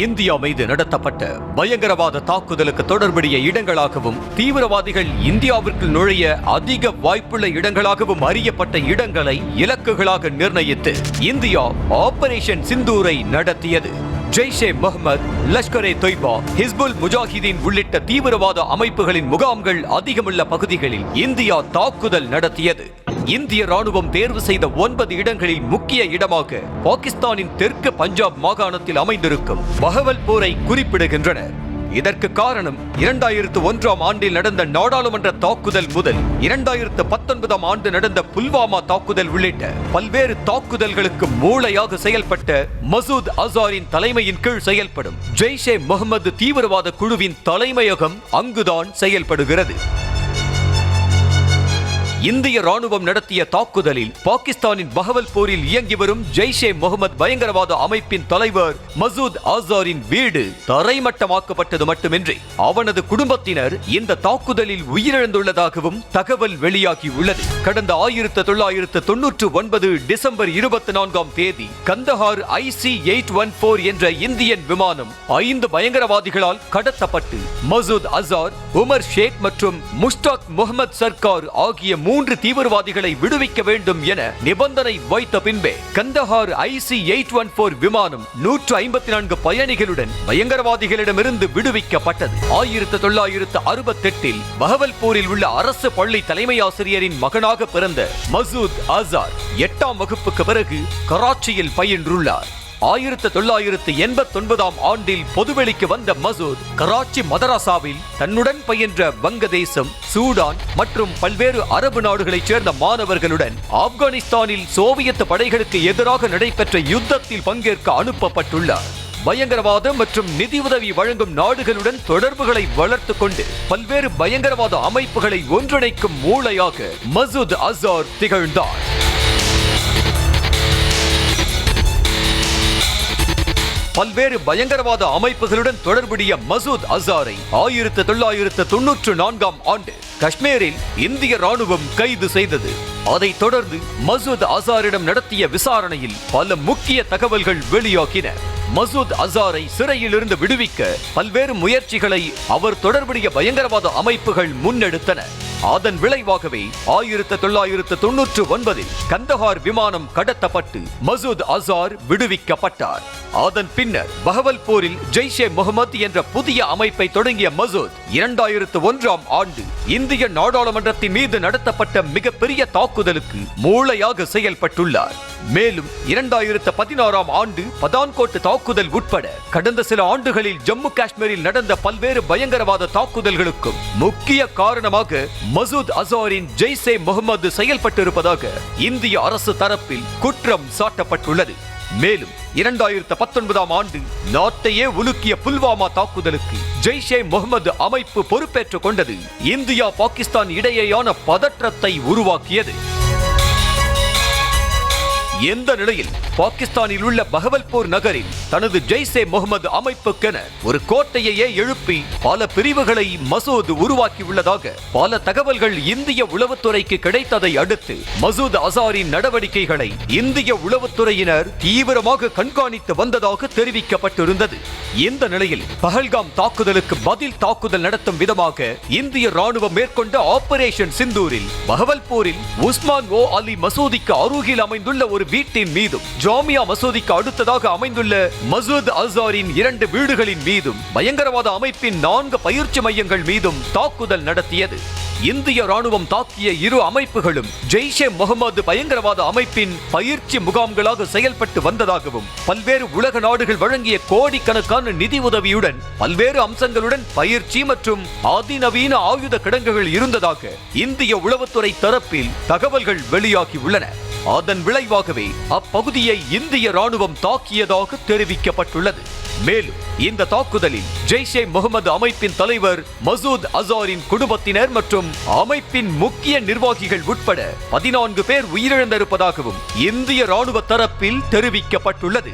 India மீது நடத்தப்பட்ட பயங்கரவாத தாக்குதலுக்கு தொடர்புடைய இடங்களாகவும் தீவிரவாதிகள் இந்தியாவிற்குள் நுழைய அதிக வாய்ப்புள்ள இடங்களாகவும் அறியப்பட்ட இடங்களை இலக்குகளாக நிர்ணயித்து இந்தியா ஆபரேஷன் சிந்தூரை நடத்தியது. ஜெய்ஷே முஹம்மது, லஷ்கர்-இ-தொய்பா, ஹிஸ்புல் முஜாஹிதீன் உள்ளிட்ட தீவிரவாத அமைப்புகளின் முகாம்கள் அதிகமுள்ள பகுதிகளில் இந்தியா தாக்குதல் நடத்தியது. இந்திய ராணுவம் தேர்வு செய்த 9 இடங்களில் முக்கிய இடமாக பாகிஸ்தானின் தெற்கு பஞ்சாப் மாகாணத்தில் அமைந்திருக்கும் பஹவல்பூரை குறிப்பிடுகின்றன. இதற்கு காரணம் 2001ஆம் ஆண்டில் நடந்த நாடாளுமன்ற தாக்குதல் முதல் 2019ஆம் ஆண்டு நடந்த புல்வாமா தாக்குதல் உள்ளிட்ட பல்வேறு தாக்குதல்களுக்கு மூளையாக செயல்பட்ட மசூத் அசாரின் தலைமையின் கீழ் செயல்படும் ஜெய்ஷே முஹம்மது தீவிரவாத குழுவின் தலைமையகம் அங்குதான் செயல்படுகிறது. இந்திய ராணுவம் நடத்திய தாக்குதலில் பாகிஸ்தானின் பஹவல்பூரில் இயங்கி வரும் ஜெய்ஷே முஹம்மது பயங்கரவாத அமைப்பின் தலைவர் மசூத் அசாரின் வீடு தரைமட்டமாக்கப்பட்டது மட்டுமின்றி அவனது குடும்பத்தினர் இந்த தாக்குதலில் உயிரிழந்துள்ளதாகவும் தகவல் வெளியாகியுள்ளது. கடந்த 1999 டிசம்பர் 24ஆம் தேதி கந்தஹார் IC-814 என்ற இந்தியன் விமானம் 5 பயங்கரவாதிகளால் கடத்தப்பட்டு மசூத் அசார், உமர் ஷேக் மற்றும் முஷ்டாக் முகமது சர்கார் ஆகிய 3 தீவிரவாதிகளை விடுவிக்க வேண்டும் என நிபந்தனை வைத்த பின்பே கந்தஹார் IC-814 விமானம் 154 பயணிகளுடன் பயங்கரவாதிகளிடமிருந்து விடுவிக்கப்பட்டது. 1968இல் பஹவல்பூரில் உள்ள அரசு பள்ளி தலைமை ஆசிரியரின் மகனாக பிறந்த மசூத் அசார் 8ஆம் வகுப்புக்கு பிறகு கராச்சியில் பயின்றுள்ளார். 1989ஆம் ஆண்டில் பொதுவெளிக்கு வந்த மசூத் கராச்சி மதரசாவில் தன்னுடன் பயின்ற வங்கதேசம், சூடான் மற்றும் பல்வேறு அரபு நாடுகளைச் சேர்ந்த மாணவர்களுடன் ஆப்கானிஸ்தானில் சோவியத் படைகளுக்கு எதிராக நடைபெற்ற யுத்தத்தில் பங்கேற்க அனுப்பப்பட்டுள்ளார். பயங்கரவாதம் மற்றும் நிதியுதவி வழங்கும் நாடுகளுடன் தொடர்புகளை வளர்த்துக் கொண்டு பல்வேறு பயங்கரவாத அமைப்புகளை ஒன்றிணைக்கும் மூளையாக மசூத் அசார் திகழ்ந்தார். பல்வேறு பயங்கரவாத அமைப்புகளுடன் தொடர்புடைய மசூத் அசாரை 1994ஆம் ஆண்டு காஷ்மீரில் இந்திய ராணுவம் கைது செய்தது. அதைத் தொடர்ந்து மசூத் அசாரிடம் நடத்திய விசாரணையில் பல முக்கிய தகவல்கள் வெளியாகின. மசூத் அசாரை சிறையிலிருந்து விடுவிக்க பல்வேறு முயற்சிகளை அவர் தொடர்புடைய பயங்கரவாத அமைப்புகள் முன்னெடுத்தன. அதன் விளைவாகவே 1999இல் கந்தஹார் விமானம் கடத்தப்பட்டு மசூத் அசார் விடுவிக்கப்பட்டார். அதன் பின்னர் பஹவல்பூரில் ஜெய்ஷே முஹம்மது என்ற புதிய அமைப்பை தொடங்கிய மசூத் 2001ஆம் ஆண்டு இந்திய நாடாளுமன்றத்தின் மீது நடத்தப்பட்ட மிகப்பெரிய தாக்குதலுக்கு மூளையாக செயல்பட்டுள்ளார். மேலும் 2016ஆம் ஆண்டு பதான்கோட் தாக்குதல் உட்பட கடந்த சில ஆண்டுகளில் ஜம்மு காஷ்மீரில் நடந்த பல்வேறு பயங்கரவாத தாக்குதல்களுக்கும் முக்கிய காரணமாக மசூத் அசாரின் ஜெய்ஷே முஹம்மது செயல்பட்டிருப்பதாக இந்திய அரசு தரப்பில் குற்றம் சாட்டப்பட்டுள்ளது. மேலும் 2019ஆம் ஆண்டு நாட்டையே உலுக்கிய புல்வாமா தாக்குதலுக்கு ஜெய்ஷே முஹம்மது அமைப்பு பொறுப்பேற்றுக் கொண்டது இந்தியா பாகிஸ்தான் இடையேயான பதற்றத்தை உருவாக்கியது. எந்த நிலையில் பாகிஸ்தானில் உள்ள பஹவல்பூர் நகரில் தனது ஜெய்ஷே முஹம்மது அமைப்புக்கென ஒரு கோட்டையையே எழுப்பி பல பிரிவுகளை மசூத் உருவாக்கியுள்ளதாக பல தகவல்கள் இந்திய உளவுத்துறைக்கு கிடைத்ததை அடுத்து மசூத் அசாரின் நடவடிக்கைகளை இந்திய உளவுத்துறையினர் தீவிரமாக கண்காணித்து வந்ததாக தெரிவிக்கப்பட்டிருந்தது. இந்த நிலையில் பஹல்காம் தாக்குதலுக்கு பதில் தாக்குதல் நடத்தும் விதமாக இந்திய ராணுவம் மேற்கொண்ட ஆபரேஷன் சிந்தூரில் பஹவல்பூரில் உஸ்மான் ஓ அலி மசூதிக்கு அருகில் அமைந்துள்ள ஒரு வீட்டின் மீதும் ஜாமியா மசூதிக்கு அடுத்ததாக அமைந்துள்ள மசூத் அசாரின் 2 வீடுகளின் மீதும் பயங்கரவாத அமைப்பின் 4 பயிற்சி மையங்கள் மீதும் தாக்குதல் நடத்தியது. இந்திய ராணுவம் தாக்கிய 2 அமைப்புகளும் ஜெய்ஷே முஹம்மது பயங்கரவாத அமைப்பின் பயிற்சி முகாம்களாக செயல்பட்டு வந்ததாகவும் பல்வேறு உலக நாடுகள் வழங்கிய கோடிக்கணக்கான நிதி உதவியுடன் பல்வேறு அம்சங்களுடன் பயிற்சி மற்றும் அதிநவீன ஆயுத கிடங்குகள் இருந்ததாக இந்திய உளவுத்துறை தரப்பில் தகவல்கள் வெளியாகியுள்ளன. அதன் விளைவாகவே அப்பகுதியை இந்திய ராணுவம் தாக்கியதாக தெரிவிக்கப்பட்டுள்ளது. மேலும் இந்த தாக்குதலில் ஜெய்ஷே முஹம்மது அமைப்பின் தலைவர் மசூத் அசாரின் குடும்பத்தினர் மற்றும் அமைப்பின் முக்கிய நிர்வாகிகள் உட்பட 14 பேர் உயிரிழந்திருப்பதாகவும் இந்திய ராணுவ தரப்பில் தெரிவிக்கப்பட்டுள்ளது.